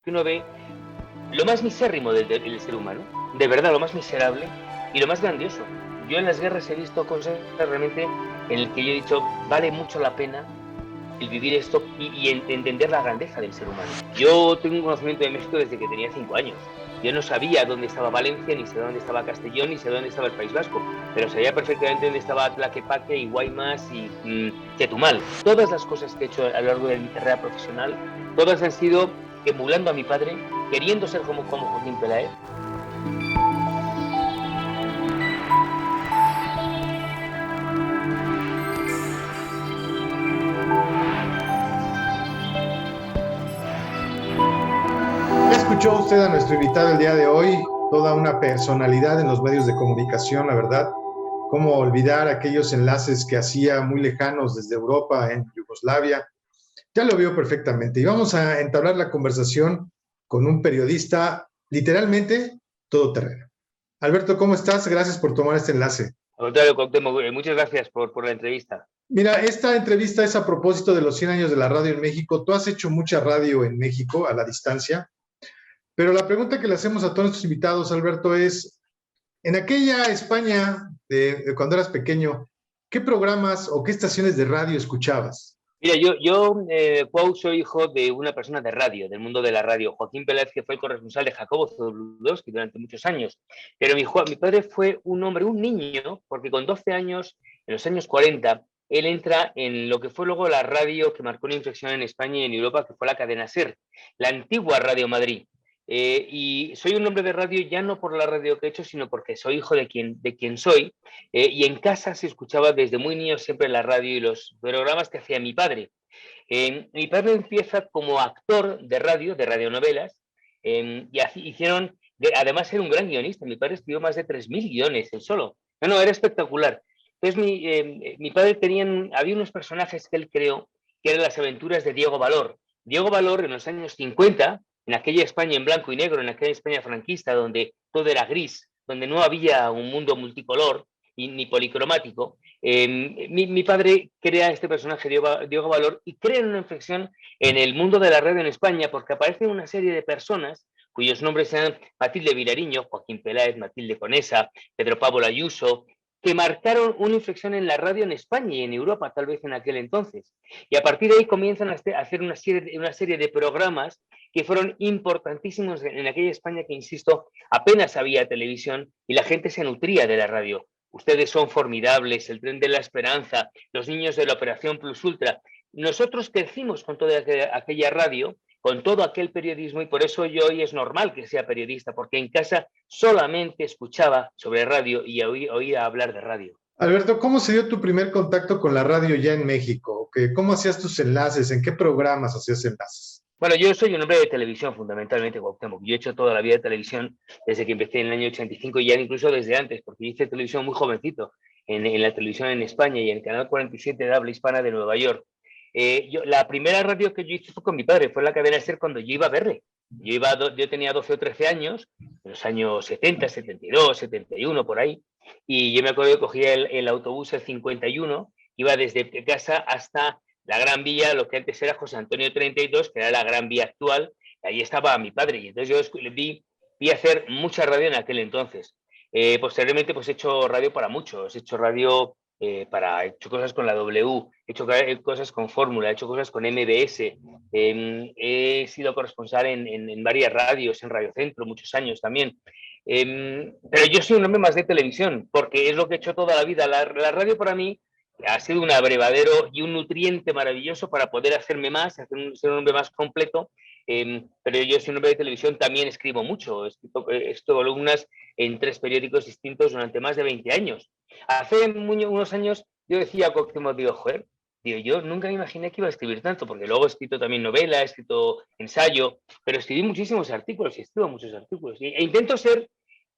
que uno ve lo más misérrimo del ser humano, de verdad, lo más miserable y lo más grandioso. Yo en las guerras he visto cosas realmente en las que yo he dicho, vale mucho la pena el vivir esto y entender la grandeza del ser humano. Yo tengo un conocimiento de México desde que tenía 5 años. Yo no sabía dónde estaba Valencia, ni sabía dónde estaba Castellón, ni sabía dónde estaba el País Vasco, pero sabía perfectamente dónde estaba Tlaquepaque y Guaymas y Chetumal. Todas las cosas que he hecho a lo largo de mi carrera profesional, todas han sido emulando a mi padre, queriendo ser como Joaquín Peláez. Ya escuchó usted a nuestro invitado el día de hoy, toda una personalidad en los medios de comunicación, la verdad. Cómo olvidar aquellos enlaces que hacía muy lejanos desde Europa, en Yugoslavia. Ya lo veo perfectamente. Y vamos a entablar la conversación con un periodista literalmente todoterreno. Alberto, ¿cómo estás? Gracias por tomar este enlace. Al contrario, Cuauhtémoc, muchas gracias por la entrevista. Mira, esta entrevista es a propósito de los 100 años de la radio en México. Tú has hecho mucha radio en México a la distancia, pero la pregunta que le hacemos a todos nuestros invitados, Alberto, es, en aquella España de cuando eras pequeño, ¿qué programas o qué estaciones de radio escuchabas? Mira, Cuau, soy hijo de una persona de radio, del mundo de la radio. Joaquín Peláez, que fue el corresponsal de Jacobo Zabludovsky durante muchos años. Pero mi padre fue un hombre, un niño, porque con 12 años, en los años 40, él entra en lo que fue luego la radio que marcó una inflexión en España y en Europa, que fue la cadena SER, la antigua Radio Madrid. Y soy un hombre de radio ya no por la radio que he hecho, sino porque soy hijo de quien soy. Y en casa se escuchaba desde muy niño siempre la radio y los programas que hacía mi padre. Mi padre empieza como actor de radionovelas, y así hicieron, además era un gran guionista, mi padre escribió más de 3.000 guiones él solo. No, era espectacular. Entonces mi padre había unos personajes que él creó, que eran las aventuras de Diego Valor. Diego Valor en los años 50, en aquella España en blanco y negro, en aquella España franquista, donde todo era gris, donde no había un mundo multicolor ni policromático, mi padre crea este personaje, Diego Valor, y crea una inflexión en el mundo de la radio en España, porque aparecen una serie de personas cuyos nombres sean Matilde Vilariño, Joaquín Peláez, Matilde Conesa, Pedro Pablo Ayuso, que marcaron una inflexión en la radio en España y en Europa, tal vez en aquel entonces. Y a partir de ahí comienzan a hacer una serie de programas que fueron importantísimos en aquella España que, insisto, apenas había televisión y la gente se nutría de la radio. Ustedes son formidables, el tren de la esperanza, los niños de la Operación Plus Ultra. Nosotros crecimos con toda aquella radio, con todo aquel periodismo, y por eso yo hoy es normal que sea periodista, porque en casa solamente escuchaba sobre radio y oía hablar de radio. Alberto, ¿cómo se dio tu primer contacto con la radio ya en México? ¿Cómo hacías tus enlaces? ¿En qué programas hacías enlaces? Bueno, yo soy un hombre de televisión fundamentalmente, Cuauhtémoc. Yo he hecho toda la vida de televisión desde que empecé en el año 85 y ya incluso desde antes, porque hice televisión muy jovencito en la televisión en España y en el canal 47 de habla hispana de Nueva York. La primera radio que yo hice fue con mi padre, fue en la cadena SER cuando yo iba a verle. Yo tenía 12 o 13 años, en los años 70, 72, 71, por ahí, y yo me acuerdo que cogía el autobús el 51, iba desde casa hasta la Gran Vía, lo que antes era José Antonio 32, que era la Gran Vía actual, ahí estaba mi padre, y entonces yo vi hacer mucha radio en aquel entonces. Posteriormente, pues he hecho radio para muchos, he hecho radio he hecho cosas con la W, he hecho cosas con Fórmula, he hecho cosas con MBS, he sido corresponsal en varias radios, en Radio Centro, muchos años también. Pero yo soy un hombre más de televisión, porque es lo que he hecho toda la vida. La radio para mí ha sido un abrevadero y un nutriente maravilloso para poder hacerme más, ser un hombre más completo. Pero yo soy un hombre de televisión, también escribo mucho, he escrito columnas en 3 periódicos distintos durante más de 20 años. Hace unos años yo decía, como digo, joder, yo nunca me imaginé que iba a escribir tanto, porque luego he escrito también novela, he escrito ensayo, pero escribí muchísimos artículos y escribo muchos artículos. E intento ser,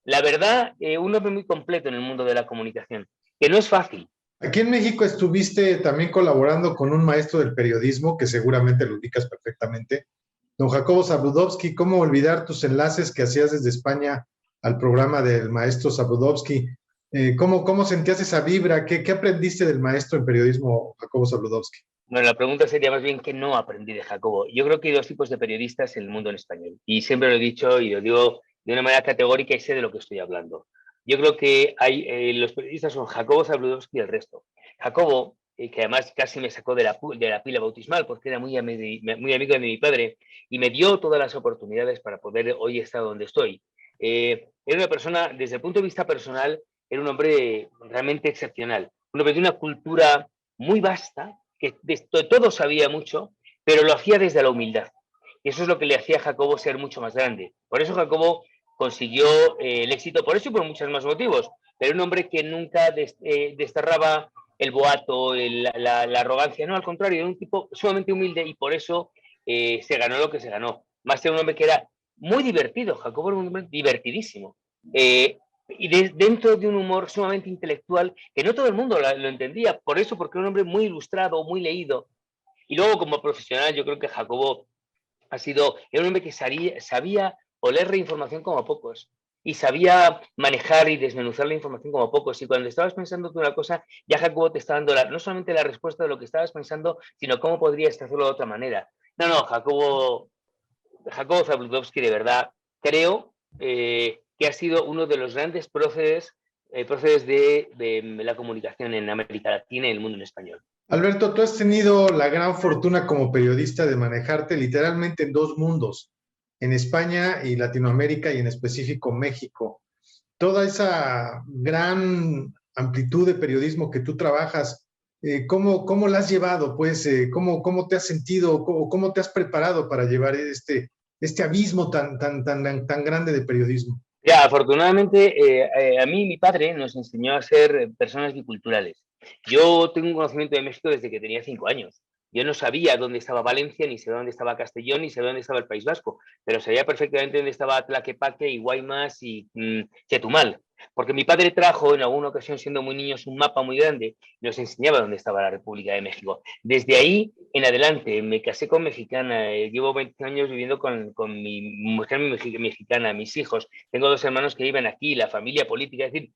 la verdad, un hombre muy completo en el mundo de la comunicación, que no es fácil. Aquí en México estuviste también colaborando con un maestro del periodismo, que seguramente lo ubicas perfectamente, don Jacobo Zabludovsky. ¿Cómo olvidar tus enlaces que hacías desde España al programa del maestro Zabludovsky? ¿Cómo sentías esa vibra? ¿Qué aprendiste del maestro en periodismo Jacobo Zabludovsky? Bueno, la pregunta sería más bien qué no aprendí de Jacobo. Yo creo que hay dos tipos de periodistas en el mundo en español. Y siempre lo he dicho y lo digo de una manera categórica y sé de lo que estoy hablando. Yo creo que hay, los periodistas son Jacobo Zabludovsky y el resto. Jacobo, que además casi me sacó de la pila bautismal porque era muy amigo de mi padre y me dio todas las oportunidades para poder hoy estar donde estoy. Era una persona, desde el punto de vista personal, era un hombre realmente excepcional. Un hombre de una cultura muy vasta, que de todo sabía mucho, pero lo hacía desde la humildad. Y eso es lo que le hacía a Jacobo ser mucho más grande. Por eso Jacobo consiguió el éxito, por eso y por muchos más motivos. Pero un hombre que nunca desterraba el boato, la arrogancia, no, al contrario, era un tipo sumamente humilde y por eso se ganó lo que se ganó. Más era un hombre que era muy divertido, Jacobo era un hombre divertidísimo. Y dentro de un humor sumamente intelectual que no todo el mundo lo entendía, por eso, porque era un hombre muy ilustrado, muy leído. Y luego como profesional yo creo que Jacobo era un hombre que sabía oler la información como pocos y sabía manejar y desmenuzar la información como pocos. Y cuando estabas pensando tú una cosa, ya Jacobo te está dando no solamente la respuesta de lo que estabas pensando, sino cómo podrías hacerlo de otra manera. No, Jacobo Zabludovsky, de verdad, creo que ha sido uno de los grandes próceres de la comunicación en América Latina y el mundo en español. Alberto, tú has tenido la gran fortuna como periodista de manejarte literalmente en dos mundos, en España y Latinoamérica y en específico México. Toda esa gran amplitud de periodismo que tú trabajas, ¿cómo la has llevado? Pues, ¿cómo te has sentido? ¿Cómo te has preparado para llevar este abismo tan grande de periodismo? Ya, afortunadamente, a mí mi padre nos enseñó a ser personas biculturales. Yo tengo un conocimiento de México desde que tenía 5 años. Yo no sabía dónde estaba Valencia, ni sabía dónde estaba Castellón, ni sabía dónde estaba el País Vasco, pero sabía perfectamente dónde estaba Tlaquepaque y Guaymas y Chetumal, porque mi padre trajo en alguna ocasión, siendo muy niños, un mapa muy grande y nos enseñaba dónde estaba la República de México. Desde ahí en adelante me casé con mexicana, llevo 20 años viviendo con mi mujer mexicana, mis hijos, tengo 2 hermanos que viven aquí, la familia política, es decir,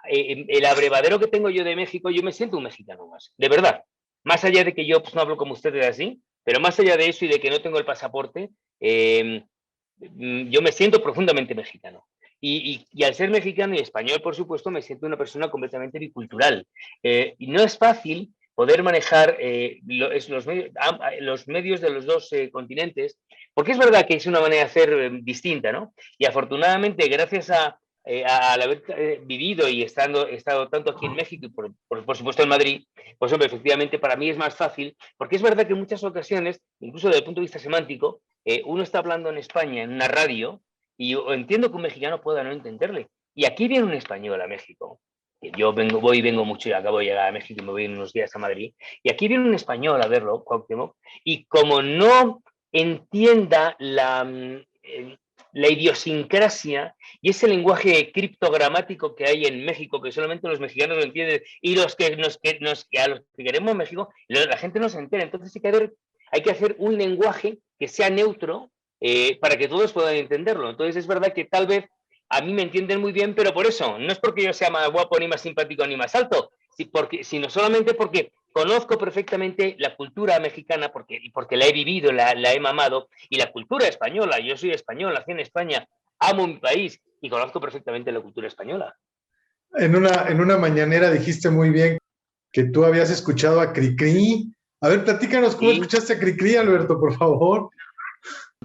el abrevadero que tengo yo de México, yo me siento un mexicano más, de verdad. Más allá de que yo pues, no hablo como ustedes así, pero más allá de eso y de que no tengo el pasaporte, yo me siento profundamente mexicano. Y al ser mexicano y español, por supuesto, me siento una persona completamente bicultural. Y no es fácil poder manejar los medios de los dos continentes, porque es verdad que es una manera de hacer distinta, ¿no? Y afortunadamente, gracias al haber vivido y estado tanto aquí en México y por supuesto en Madrid, pues hombre, efectivamente para mí es más fácil, porque es verdad que en muchas ocasiones, incluso desde el punto de vista semántico, uno está hablando en España en una radio y yo entiendo que un mexicano pueda no entenderle. Y aquí viene un español a México. Yo voy y vengo mucho y acabo de llegar a México y me voy unos días a Madrid. Y aquí viene un español a verlo, Cuauhtémoc, y como no entienda la idiosincrasia y ese lenguaje criptogramático que hay en México, que solamente los mexicanos lo entienden, y a los que queremos México, la gente no se entera. Entonces hay que hacer un lenguaje que sea neutro para que todos puedan entenderlo. Entonces es verdad que tal vez a mí me entienden muy bien, pero por eso, no es porque yo sea más guapo, ni más simpático, ni más alto, sino solamente porque conozco perfectamente la cultura mexicana, porque la he vivido, la he mamado, y la cultura española. Yo soy español, nací en España, amo mi país y conozco perfectamente la cultura española. En una mañanera dijiste muy bien que tú habías escuchado a Cricri. A ver, platícanos cómo Y escuchaste a Cricri, Alberto, por favor.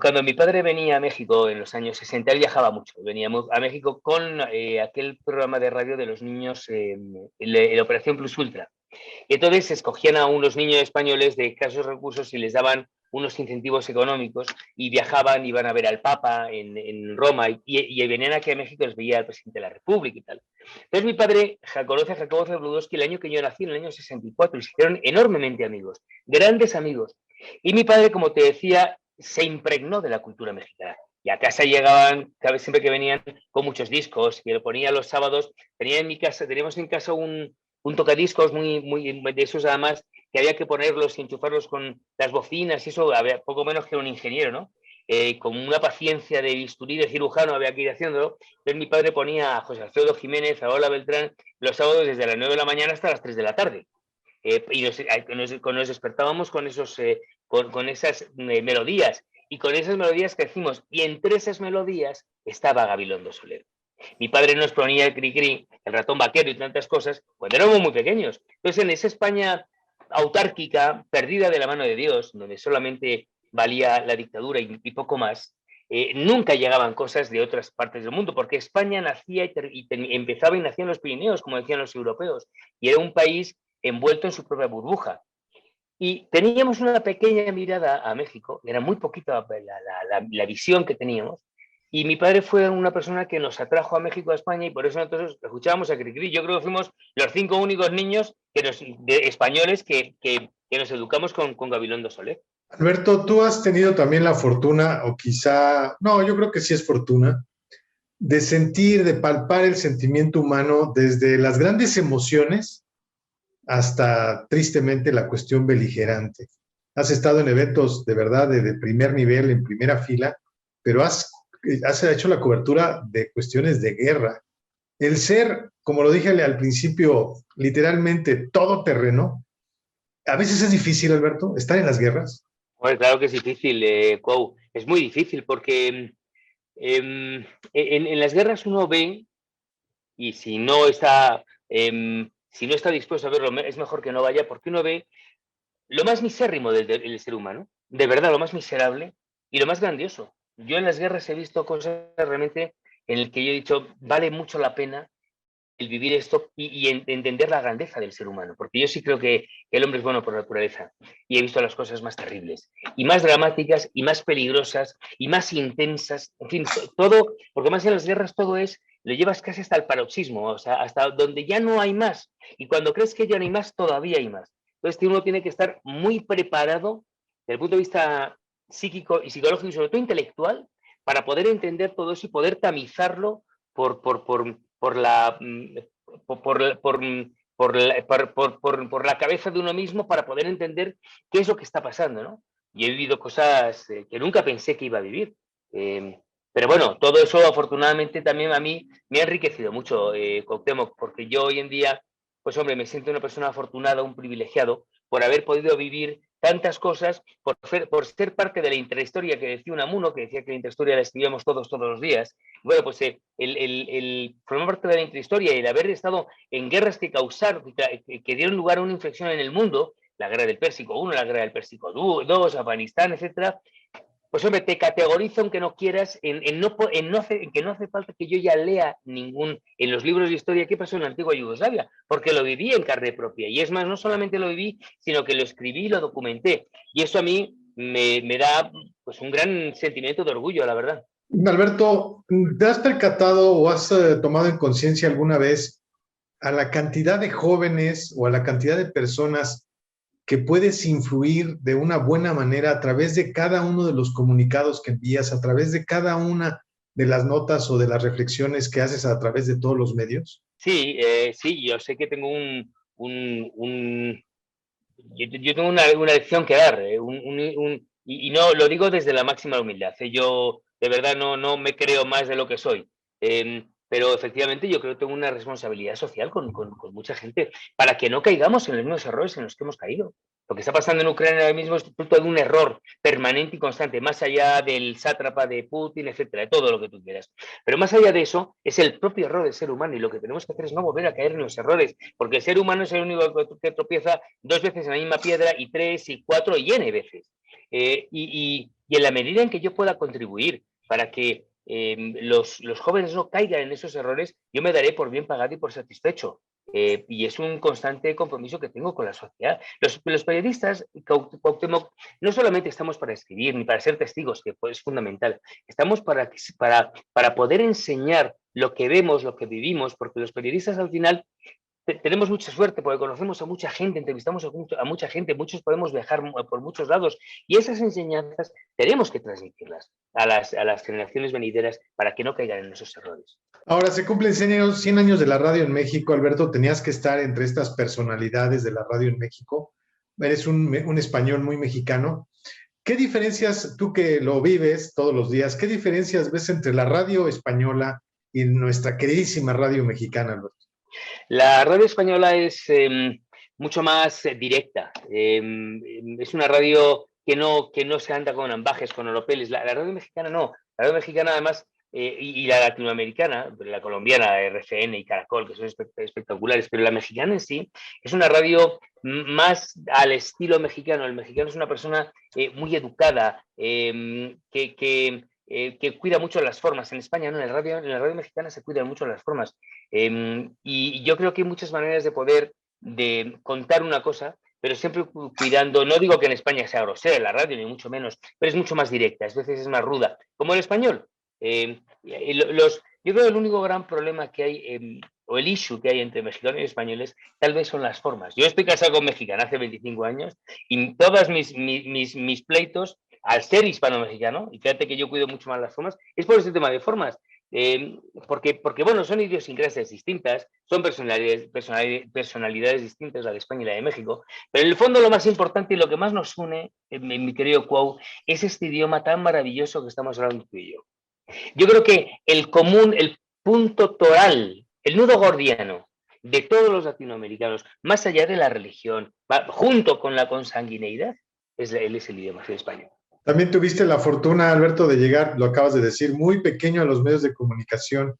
cuando mi padre venía a México en los años 60, él viajaba mucho. Veníamos a México con aquel programa de radio de los niños, la Operación Plus Ultra. Y entonces escogían a unos niños españoles de escasos recursos y les daban unos incentivos económicos y viajaban, iban a ver al Papa en Roma y venían aquí a México y les veía al presidente de la República y tal. Entonces mi padre conoce a Jacobo Zabludovsky el año que yo nací, en el año 64, y se hicieron enormemente amigos, grandes amigos. Y mi padre, como te decía, se impregnó de la cultura mexicana. Y a casa llegaban, cada vez siempre que venían, con muchos discos, y lo ponía los sábados. Teníamos en casa un tocadiscos muy de esos además que había que ponerlos y enchufarlos con las bocinas y eso, había poco menos que un ingeniero, ¿no? Con una paciencia de bisturí de cirujano había que ir haciéndolo. Entonces mi padre ponía a José Alfredo Jiménez, a Ola Beltrán, los sábados desde las 9 de la mañana hasta las 3 de la tarde. nos despertábamos con esas melodías, y con esas melodías crecimos, y entre esas melodías estaba Gabilondo Soler. Mi padre nos ponía el cri-cri, el ratón vaquero y tantas cosas cuando éramos muy pequeños. Entonces, en esa España autárquica, perdida de la mano de Dios, donde solamente valía la dictadura y poco más, nunca llegaban cosas de otras partes del mundo, porque España nacía empezaba y nacía en los Pirineos, como decían los europeos, y era un país envuelto en su propia burbuja. Y teníamos una pequeña mirada a México, era muy poquita la visión que teníamos, y mi padre fue una persona que nos atrajo a México, a España, y por eso nosotros escuchábamos a Cricri. Yo creo que fuimos los 5 únicos niños españoles que nos educamos con Gabilondo Soler. Alberto, tú has tenido también la fortuna, o quizá, no, yo creo que sí es fortuna, de sentir, de palpar el sentimiento humano desde las grandes emociones hasta, tristemente, la cuestión beligerante. Has estado en eventos de verdad de primer nivel, en primera fila, pero has hecho la cobertura de cuestiones de guerra. El ser, como lo dije al principio, literalmente todoterreno, a veces es difícil, Alberto, estar en las guerras. Bueno, claro que es difícil, Cuau. Es muy difícil porque en las guerras uno ve, y si no está dispuesto a verlo, es mejor que no vaya, porque uno ve lo más misérrimo del ser humano, de verdad, lo más miserable y lo más grandioso. Yo en las guerras he visto cosas realmente en las que yo he dicho, vale mucho la pena el vivir esto y entender la grandeza del ser humano, porque yo sí creo que el hombre es bueno por naturaleza, y he visto las cosas más terribles, y más dramáticas, y más peligrosas, y más intensas, en fin, todo, porque más en las guerras todo lo llevas casi hasta el paroxismo, o sea, hasta donde ya no hay más, y cuando crees que ya no hay más, todavía hay más. Entonces uno tiene que estar muy preparado desde el punto de vista psíquico y psicológico, y sobre todo intelectual, para poder entender todo eso y poder tamizarlo por, por, por, por la, por la cabeza de uno mismo, para poder entender qué es lo que está pasando, ¿no? Y he vivido cosas que nunca pensé que iba a vivir. Pero bueno, todo eso afortunadamente también a mí me ha enriquecido mucho, Cuauhtémoc, porque yo hoy en día, pues hombre, me siento una persona afortunada, un privilegiado, por haber podido vivir tantas cosas, por ser parte de la intrahistoria que decía Unamuno, que decía que la intrahistoria la escribíamos todos los días. Bueno, pues el formar parte de la intrahistoria y el haber estado en guerras que dieron lugar a una inflexión en el mundo, la guerra del Pérsico I, la guerra del Pérsico II, Afganistán, etcétera, pues hombre, te categorizo aunque no quieras en que no hace falta que yo ya lea en los libros de historia qué pasó en la antigua Yugoslavia, porque lo viví en carne propia. Y es más, no solamente lo viví, sino que lo escribí y lo documenté. Y eso a mí me da pues un gran sentimiento de orgullo, la verdad. Alberto, ¿te has percatado o has tomado en conciencia alguna vez a la cantidad de jóvenes o a la cantidad de personas que puedes influir de una buena manera a través de cada uno de los comunicados que envías, a través de cada una de las notas o de las reflexiones que haces a través de todos los medios? Sí, sí, yo sé que tengo yo tengo una lección que dar, y no lo digo desde la máxima humildad. Yo de verdad no me creo más de lo que soy. Pero efectivamente yo creo que tengo una responsabilidad social con mucha gente para que no caigamos en los mismos errores en los que hemos caído. Lo que está pasando en Ucrania ahora mismo es fruto de un error permanente y constante, más allá del sátrapa de Putin, etcétera, de todo lo que tú quieras. Pero más allá de eso, es el propio error del ser humano, y lo que tenemos que hacer es no volver a caer en los errores, porque el ser humano es el único que tropieza 2 veces en la misma piedra, y 3 y 4 y n veces. Y en la medida en que yo pueda contribuir para que los jóvenes no caigan en esos errores, yo me daré por bien pagado y por satisfecho. Y es un constante compromiso que tengo con la sociedad. Los periodistas, Cuauhtémoc, no solamente estamos para escribir ni para ser testigos, que es fundamental, estamos para poder enseñar lo que vemos, lo que vivimos, porque los periodistas al final tenemos mucha suerte porque conocemos a mucha gente, entrevistamos a mucha gente, muchos podemos viajar por muchos lados, y esas enseñanzas tenemos que transmitirlas a las generaciones venideras para que no caigan en esos errores. Ahora se cumplen 100 años de la radio en México, Alberto. Tenías que estar entre estas personalidades de la radio en México. Eres un español muy mexicano. ¿Qué diferencias, tú que lo vives todos los días, qué diferencias ves entre la radio española y nuestra queridísima radio mexicana, Alberto? La radio española es mucho más directa. Es una radio que no se anda con ambajes, con oropeles. La radio mexicana no. La radio mexicana, además, y la latinoamericana, la colombiana, RCN y Caracol, que son espectaculares, pero la mexicana en sí es una radio más al estilo mexicano. El mexicano es una persona muy educada, que cuida mucho las formas. En España, no, en la radio mexicana se cuidan mucho las formas. Y yo creo que hay muchas maneras de contar una cosa, pero siempre cuidando, no digo que en España sea grosera la radio, ni mucho menos, pero es mucho más directa, a veces es más ruda, como el español. Yo creo que el único gran problema que hay, o el issue que hay entre mexicanos y españoles, tal vez son las formas. Yo estoy casado con mexicana hace 25 años y todos mis pleitos, al ser hispano-mexicano, y fíjate que yo cuido mucho más las formas, es por este tema de formas. Porque, bueno, son idiosincrasias distintas, son personalidades distintas, la de España y la de México, pero en el fondo lo más importante y lo que más nos une, mi querido Cuau, es este idioma tan maravilloso que estamos hablando tú y yo. Yo creo que el punto toral, el nudo gordiano de todos los latinoamericanos, más allá de la religión, junto con la consanguineidad, es el idioma, es el español. También tuviste la fortuna, Alberto, de llegar, lo acabas de decir, muy pequeño a los medios de comunicación.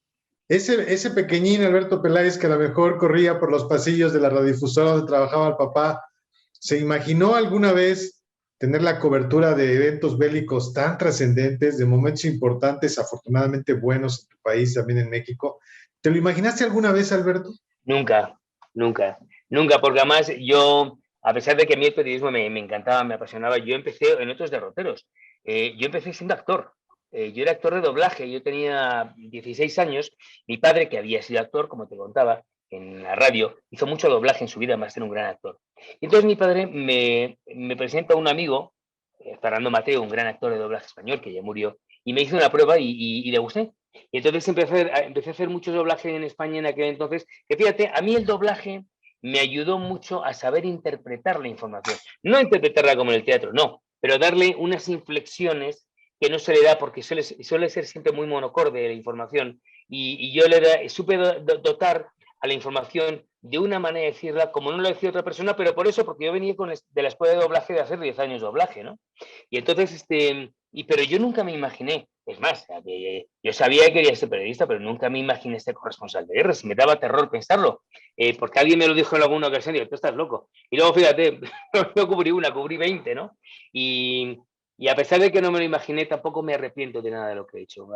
Ese pequeñín Alberto Peláez que a lo mejor corría por los pasillos de la radiodifusora donde trabajaba el papá, ¿se imaginó alguna vez tener la cobertura de eventos bélicos tan trascendentes, de momentos importantes, afortunadamente buenos en tu país, también en México? ¿Te lo imaginaste alguna vez, Alberto? Nunca, nunca, nunca, porque además yo, a pesar de que a mí el periodismo me encantaba, me apasionaba, yo empecé en otros derroteros. Yo empecé siendo actor. Yo era actor de doblaje, yo tenía 16 años. Mi padre, que había sido actor, como te contaba, en la radio, hizo mucho doblaje en su vida, más de un gran actor. Y entonces mi padre me presenta a un amigo, Fernando Mateo, un gran actor de doblaje español, que ya murió, y me hizo una prueba y le gusté. Y entonces empecé a hacer mucho doblaje en España en aquel entonces, que fíjate, a mí el doblaje me ayudó mucho a saber interpretar la información. No interpretarla como en el teatro, no, pero darle unas inflexiones que no se le da porque suele ser siempre muy monocorde la información. Y yo supe dotar a la información de una manera de decirla como no lo decía otra persona, pero por eso, porque yo venía de la escuela de doblaje de hacer 10 años de doblaje, ¿no? Y entonces, pero yo nunca me imaginé, es más, yo sabía que quería ser periodista, pero nunca me imaginé ser corresponsal de guerra, si me daba terror pensarlo, porque alguien me lo dijo en alguna ocasión, y digo, tú estás loco. Y luego, fíjate, no cubrí una, cubrí 20, ¿no? Y a pesar de que no me lo imaginé, tampoco me arrepiento de nada de lo que he hecho.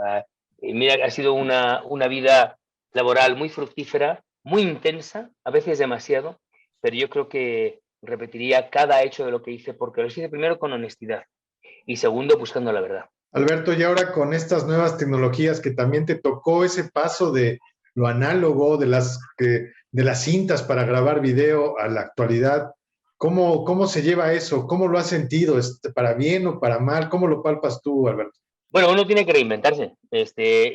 Mira, ha sido una vida laboral muy fructífera, muy intensa, a veces demasiado, pero yo creo que repetiría cada hecho de lo que hice, porque lo hice primero con honestidad y segundo buscando la verdad. Alberto, y ahora con estas nuevas tecnologías que también te tocó ese paso de lo análogo, de las cintas para grabar video a la actualidad, ¿cómo se lleva eso? ¿Cómo lo has sentido? ¿Para bien o para mal? ¿Cómo lo palpas tú, Alberto? Bueno, uno tiene que reinventarse,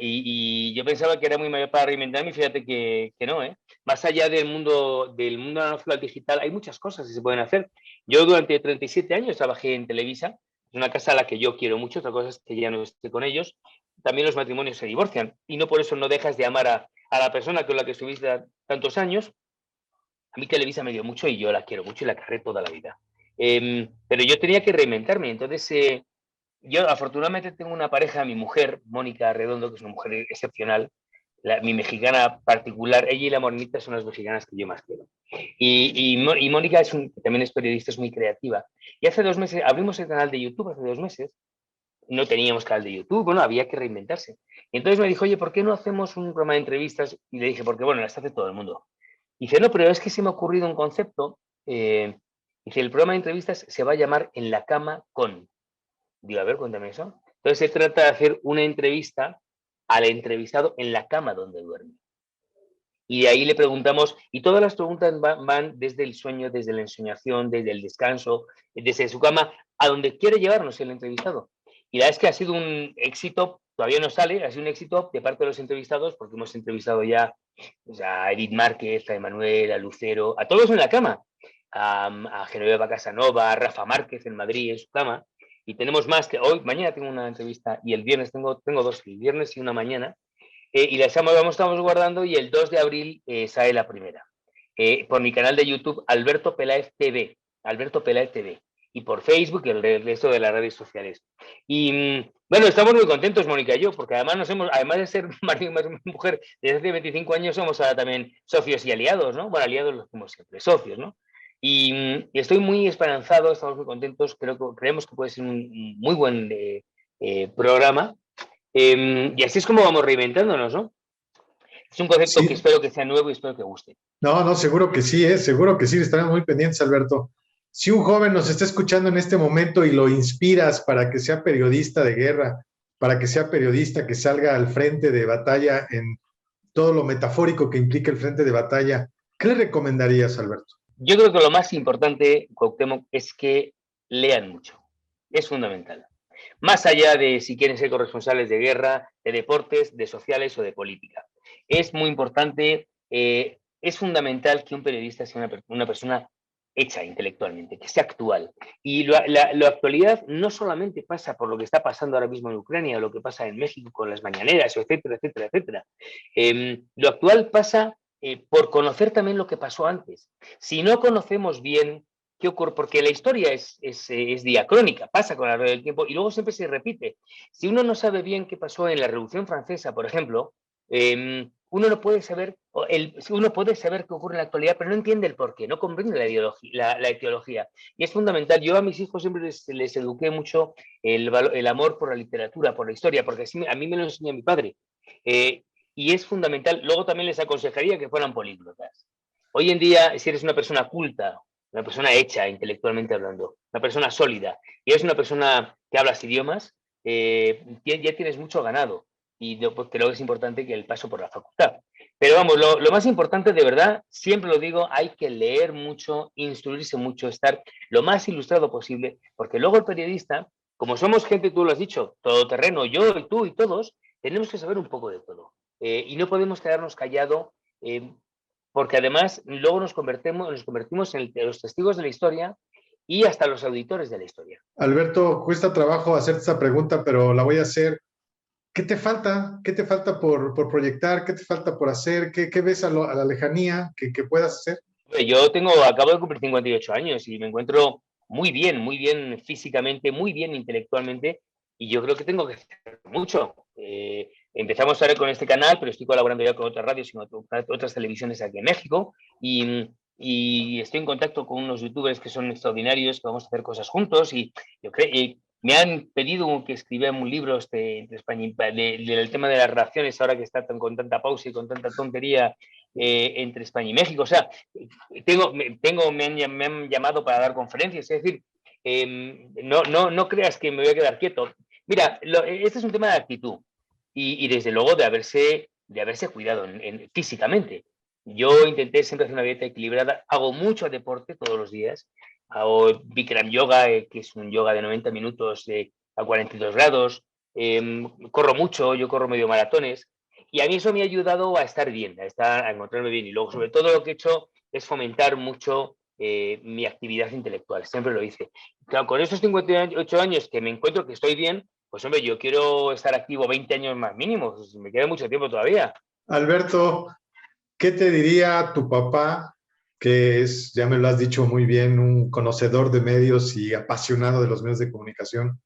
y yo pensaba que era muy mayor para reinventarme y fíjate que no, ¿eh? Más allá del mundo analógico al digital, hay muchas cosas que se pueden hacer. Yo durante 37 años trabajé en Televisa, es una casa a la que yo quiero mucho, otra cosa es que ya no esté con ellos. También los matrimonios se divorcian y no por eso no dejas de amar a la persona con la que estuviste tantos años. A mí Televisa me dio mucho y yo la quiero mucho y la querré toda la vida. Pero yo tenía que reinventarme, entonces yo afortunadamente tengo una pareja, mi mujer, Mónica Redondo, que es una mujer excepcional, mi mexicana particular, ella y la Morenita son las mexicanas que yo más quiero. Y Mónica también es periodista, es muy creativa. Y hace 2 meses, abrimos el canal de YouTube hace 2 meses, no teníamos canal de YouTube, bueno, había que reinventarse. Y entonces me dijo, oye, ¿por qué no hacemos un programa de entrevistas? Y le dije, porque bueno, las hace todo el mundo. Y dice, no, pero es que se me ha ocurrido un concepto. Dice, el programa de entrevistas se va a llamar En la cama con. Digo, a ver, cuéntame eso. Entonces se trata de hacer una entrevista al entrevistado en la cama donde duerme. Y de ahí le preguntamos, y todas las preguntas van desde el sueño, desde la ensoñación, desde el descanso, desde su cama, a donde quiere llevarnos el entrevistado. Y la verdad es que ha sido un éxito, todavía no sale, ha sido un éxito de parte de los entrevistados, porque hemos entrevistado ya pues, a Edith Márquez, a Emanuel, a Lucero, a todos en la cama, a Genoveva Casanova, a Rafa Márquez en Madrid en su cama, y tenemos más que hoy, mañana tengo una entrevista y el viernes tengo 2, el viernes y una mañana, y la estamos guardando y el 2 de abril sale la primera. por mi canal de YouTube, Alberto Peláez TV, Alberto Peláez TV, y por Facebook y el resto de las redes sociales. Y bueno, estamos muy contentos, Mónica y yo, porque además además de ser marido y mujer, desde hace 25 años somos ahora también socios y aliados, ¿no? Bueno, aliados los como siempre, socios, ¿no? Y estoy muy esperanzado, estamos muy contentos, creemos que puede ser un muy buen programa. Y así es como vamos reinventándonos, ¿no? Es un concepto que Sí, espero que sea nuevo y espero que guste. no, no, seguro que sí, estaremos muy pendientes, Alberto. Si un joven nos está escuchando en este momento y lo inspiras para que sea periodista de guerra, para que sea periodista que salga al frente de batalla en todo lo metafórico que implica el frente de batalla, ¿qué le recomendarías, Alberto? Yo creo que lo más importante, Cuauhtémoc, es que lean mucho. Es fundamental. Más allá de si quieren ser corresponsales de guerra, de deportes, de sociales o de política. Es muy importante, es fundamental que un periodista sea una persona hecha intelectualmente, que sea actual. Y la actualidad no solamente pasa por lo que está pasando ahora mismo en Ucrania, o lo que pasa en México con las mañaneras, etcétera, etcétera, etcétera. Lo actual pasa por conocer también lo que pasó antes. Si no conocemos bien qué ocurre, porque la historia es diacrónica, pasa con la rueda del tiempo y luego siempre se repite. Si uno no sabe bien qué pasó en la Revolución Francesa, por ejemplo, uno no puede saber, uno puede saber qué ocurre en la actualidad, pero no entiende el porqué, no comprende la etiología. Y es fundamental. Yo a mis hijos siempre les eduqué mucho el amor por la literatura, por la historia, porque así, a mí me lo enseñó mi padre. Eh, y es fundamental. Luego también les aconsejaría que fueran políglotas. Hoy en día, si eres una persona culta, una persona hecha intelectualmente hablando, una persona sólida, y eres una persona que hablas idiomas, ya tienes mucho ganado. Y yo, pues, creo que es importante que el paso por la facultad. Pero vamos, lo más importante de verdad, siempre lo digo, hay que leer mucho, instruirse mucho, estar lo más ilustrado posible, porque luego el periodista, como somos gente, tú lo has dicho, todoterreno, yo y tú y todos, tenemos que saber un poco de todo. Y no podemos quedarnos callados, porque además luego nos convertimos en los testigos de la historia y hasta los auditores de la historia. Alberto, cuesta trabajo hacerte esta pregunta, pero la voy a hacer. ¿Qué te falta? ¿Qué te falta por proyectar? ¿Qué te falta por hacer? ¿Qué ves a la lejanía que puedas hacer? Yo acabo de cumplir 58 años y me encuentro muy bien físicamente, muy bien intelectualmente, y yo creo que tengo que hacer mucho. Empezamos ahora con este canal, pero estoy colaborando ya con otras radios y con otras televisiones aquí en México, y estoy en contacto con unos youtubers que son extraordinarios, que vamos a hacer cosas juntos, y yo creo, me han pedido que escriba un libro de España, del tema de las relaciones, ahora que está con tanta pausa y con tanta tontería entre España y México. O sea, me han llamado para dar conferencias, es decir, no creas que me voy a quedar quieto. Mira, este es un tema de actitud y desde luego de haberse cuidado físicamente. Yo intenté siempre hacer una dieta equilibrada, hago mucho deporte todos los días, hago Bikram Yoga, que es un yoga de 90 minutos a 42 grados, corro mucho, yo corro medio maratones, y a mí eso me ha ayudado a estar bien, a encontrarme bien. Y luego, sobre todo, lo que he hecho es fomentar mucho mi actividad intelectual. Siempre lo hice. Claro, con estos 58 años que me encuentro que estoy bien, pues hombre, yo quiero estar activo 20 años más mínimo. Pues me queda mucho tiempo todavía. Alberto, ¿qué te diría tu papá, que es, ya me lo has dicho muy bien, un conocedor de medios y apasionado de los medios de comunicación?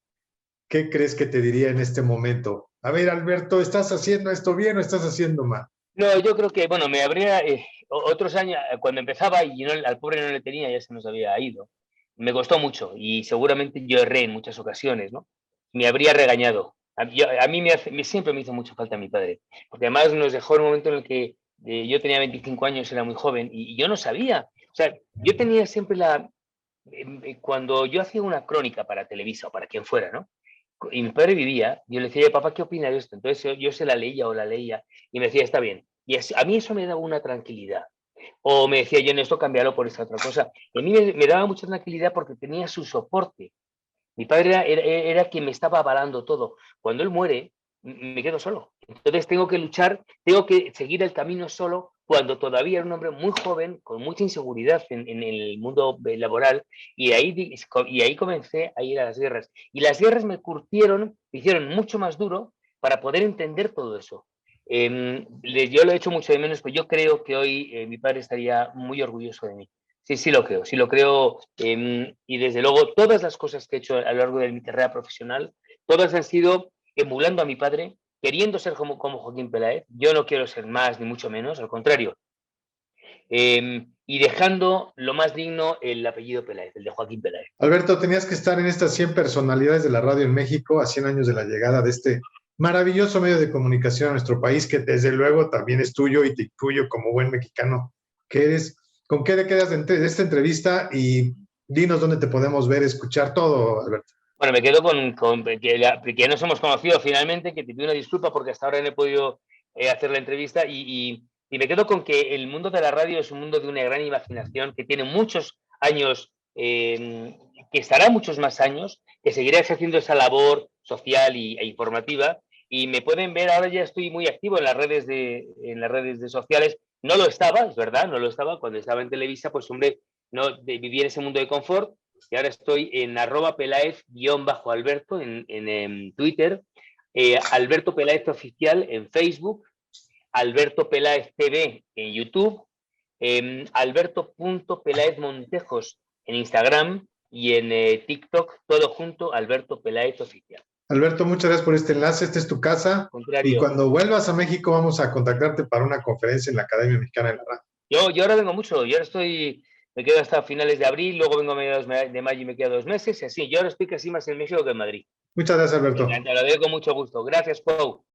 ¿Qué crees que te diría en este momento? A ver, Alberto, ¿estás haciendo esto bien o estás haciendo mal? No, yo creo que, bueno, me habría otros años, cuando empezaba y no, al pobre no le tenía, ya se nos había ido. Me costó mucho y seguramente yo erré en muchas ocasiones, ¿no? Me habría regañado. A mí siempre me hizo mucha falta mi padre, porque además nos dejó en un momento en el que yo tenía 25 años, era muy joven y yo no sabía. O sea, yo tenía siempre cuando yo hacía una crónica para Televisa o para quien fuera, ¿no? Y mi padre vivía, yo le decía, papá, ¿qué opina de esto? Entonces yo se la leía o la leía y me decía, está bien. Y a mí eso me daba una tranquilidad. O me decía, yo en esto cambiarlo por esta otra cosa. Y a mí me daba mucha tranquilidad porque tenía su soporte. Mi padre era quien me estaba avalando todo. Cuando él muere, me quedo solo. Entonces tengo que luchar, tengo que seguir el camino solo cuando todavía era un hombre muy joven, con mucha inseguridad en el mundo laboral, y ahí comencé a ir a las guerras. Y las guerras me curtieron, me hicieron mucho más duro para poder entender todo eso. Yo lo he hecho mucho de menos, pero yo creo que hoy mi padre estaría muy orgulloso de mí. Sí, sí lo creo. Y desde luego, todas las cosas que he hecho a lo largo de mi carrera profesional, todas han sido emulando a mi padre, queriendo ser como Joaquín Peláez. Yo no quiero ser más, ni mucho menos, al contrario. Y dejando lo más digno el apellido Peláez, el de Joaquín Peláez. Alberto, tenías que estar en estas 100 personalidades de la radio en México a 100 años de la llegada de este maravilloso medio de comunicación a nuestro país, que desde luego también es tuyo y te incluyo como buen mexicano que eres. ¿Con qué te quedas de esta entrevista? Y dinos dónde te podemos ver, escuchar todo, Alberto. Bueno, me quedo con que nos hemos conocido finalmente, que te pido una disculpa porque hasta ahora no he podido hacer la entrevista y me quedo con que el mundo de la radio es un mundo de una gran imaginación, que tiene muchos años, que estará muchos más años, que seguirá ejerciendo esa labor social e informativa. Y me pueden ver, ahora ya estoy muy activo en las redes de sociales. No lo estaba, es verdad, no lo estaba. Cuando estaba en Televisa, pues hombre, no vivía en ese mundo de confort. Y ahora estoy en @Peláez_Alberto en Twitter, Alberto Peláez Oficial en Facebook, Alberto Peláez TV en YouTube, Alberto.Peláez Montejos en Instagram y en TikTok, todo junto, Alberto Peláez Oficial. Alberto, muchas gracias por este enlace. Esta es tu casa. Y cuando vuelvas a México, vamos a contactarte para una conferencia en la Academia Mexicana de la Radio. Yo ahora vengo mucho. Yo ahora me quedo hasta finales de abril, luego vengo a mediados de mayo y me quedo 2 meses. Y así, yo ahora estoy casi más en México que en Madrid. Muchas gracias, Alberto. Te lo digo con mucho gusto. Gracias, Pau.